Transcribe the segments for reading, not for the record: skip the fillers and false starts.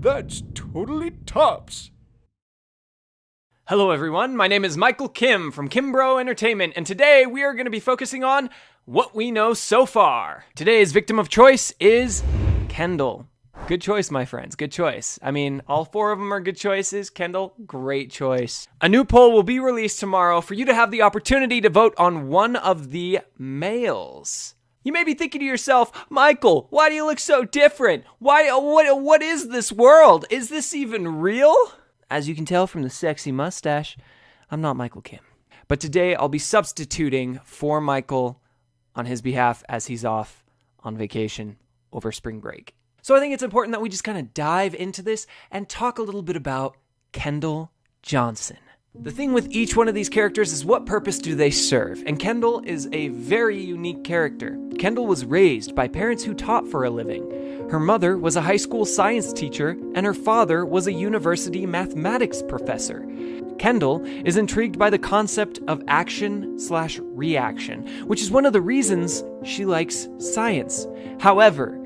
That's totally tops. Hello everyone, my name is Michael Kim from Kimbro Entertainment, and today we are going to be focusing on what we know so far. Today's victim of choice is Kendall. Good choice, my friends, good choice. I mean, all four of them are good choices. Kendall, great choice. A new poll will be released tomorrow for you to have the opportunity to vote on one of the males. You may be thinking to yourself, Michael, why do you look so different? What is this world? Is this even real? As you can tell from the sexy mustache, I'm not Michael Kim. But today I'll be substituting for Michael on his behalf as he's off on vacation over spring break. So I think it's important that we just kind of dive into this and talk a little bit about Kendall Johnson. The thing with each one of these characters is what purpose do they serve? And Kendall is a very unique character. Kendall was raised by parents who taught for a living. Her mother was a high school science teacher, and her father was a university mathematics professor. Kendall is intrigued by the concept of action/reaction, which is one of the reasons she likes science. However,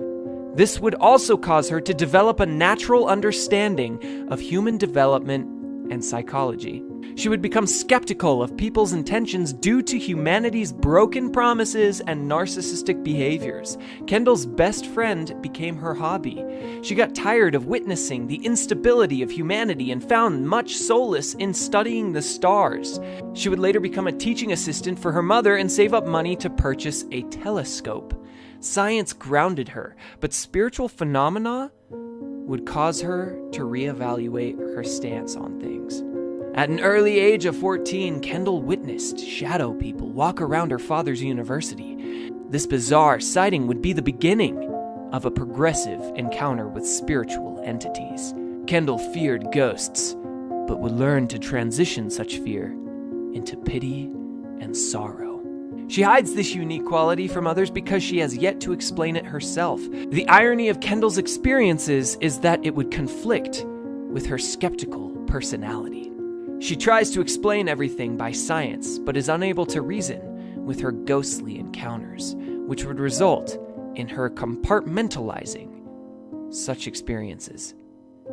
this would also cause her to develop a natural understanding of human development and psychology. She would become skeptical of people's intentions due to humanity's broken promises and narcissistic behaviors. Kendall's best friend became her hobby. She got tired of witnessing the instability of humanity and found much solace in studying the stars. She would later become a teaching assistant for her mother and save up money to purchase a telescope. Science grounded her, but spiritual phenomena would cause her to reevaluate her stance on things. At an early age of 14, Kendall witnessed shadow people walk around her father's university. This bizarre sighting would be the beginning of a progressive encounter with spiritual entities. Kendall feared ghosts, but would learn to transition such fear into pity and sorrow. She hides this unique quality from others because she has yet to explain it herself. The irony of Kendall's experiences is that it would conflict with her skeptical personality. She tries to explain everything by science, but is unable to reason with her ghostly encounters, which would result in her compartmentalizing such experiences.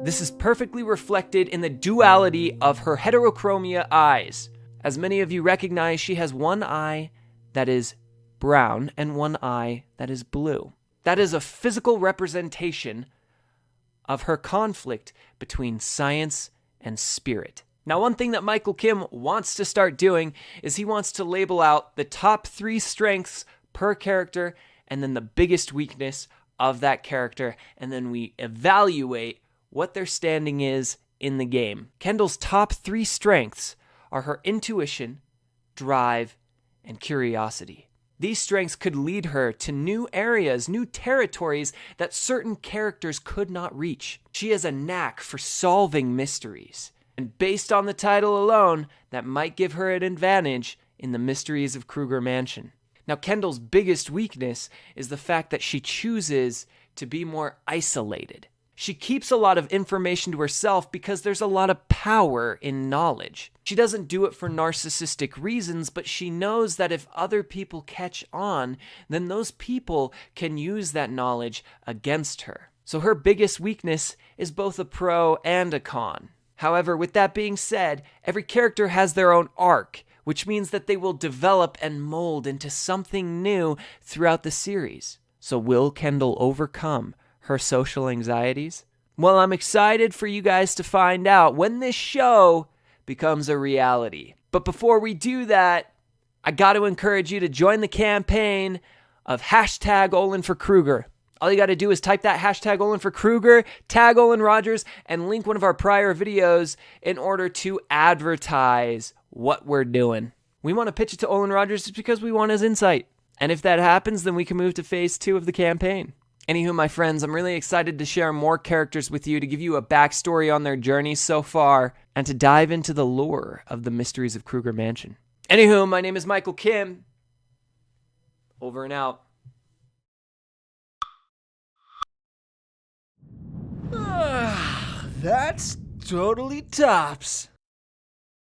This is perfectly reflected in the duality of her heterochromia eyes. As many of you recognize, she has one eye that is brown and one eye that is blue. That is a physical representation of her conflict between science and spirit. Now, one thing that Michael Kim wants to start doing is he wants to label out the top 3 strengths per character and then the biggest weakness of that character, and then we evaluate what their standing is in the game. Kendall's top 3 strengths are her intuition, drive, and curiosity. These strengths could lead her to new areas, new territories that certain characters could not reach. She has a knack for solving mysteries. And based on the title alone, that might give her an advantage in the Mysteries of Krüger Mansion. Now, Kendall's biggest weakness is the fact that she chooses to be more isolated. She keeps a lot of information to herself because there's a lot of power in knowledge. She doesn't do it for narcissistic reasons, but she knows that if other people catch on, then those people can use that knowledge against her. So her biggest weakness is both a pro and a con. However, with that being said, every character has their own arc, which means that they will develop and mold into something new throughout the series. So will Kendall overcome her social anxieties? Well, I'm excited for you guys to find out when this show becomes a reality. But before we do that, I got to encourage you to join the campaign of hashtag Olin for Krüger. All you got to do is type that hashtag Olin for Krüger, tag Olin Rogers, and link one of our prior videos in order to advertise what we're doing. We want to pitch it to Olin Rogers just because we want his insight. And if that happens, then we can move to phase 2 of the campaign. Anywho, my friends, I'm really excited to share more characters with you, to give you a backstory on their journey so far, and to dive into the lore of the Mysteries of Krüger Mansion. Anywho, my name is Michael Kim. Over and out. That's totally tops.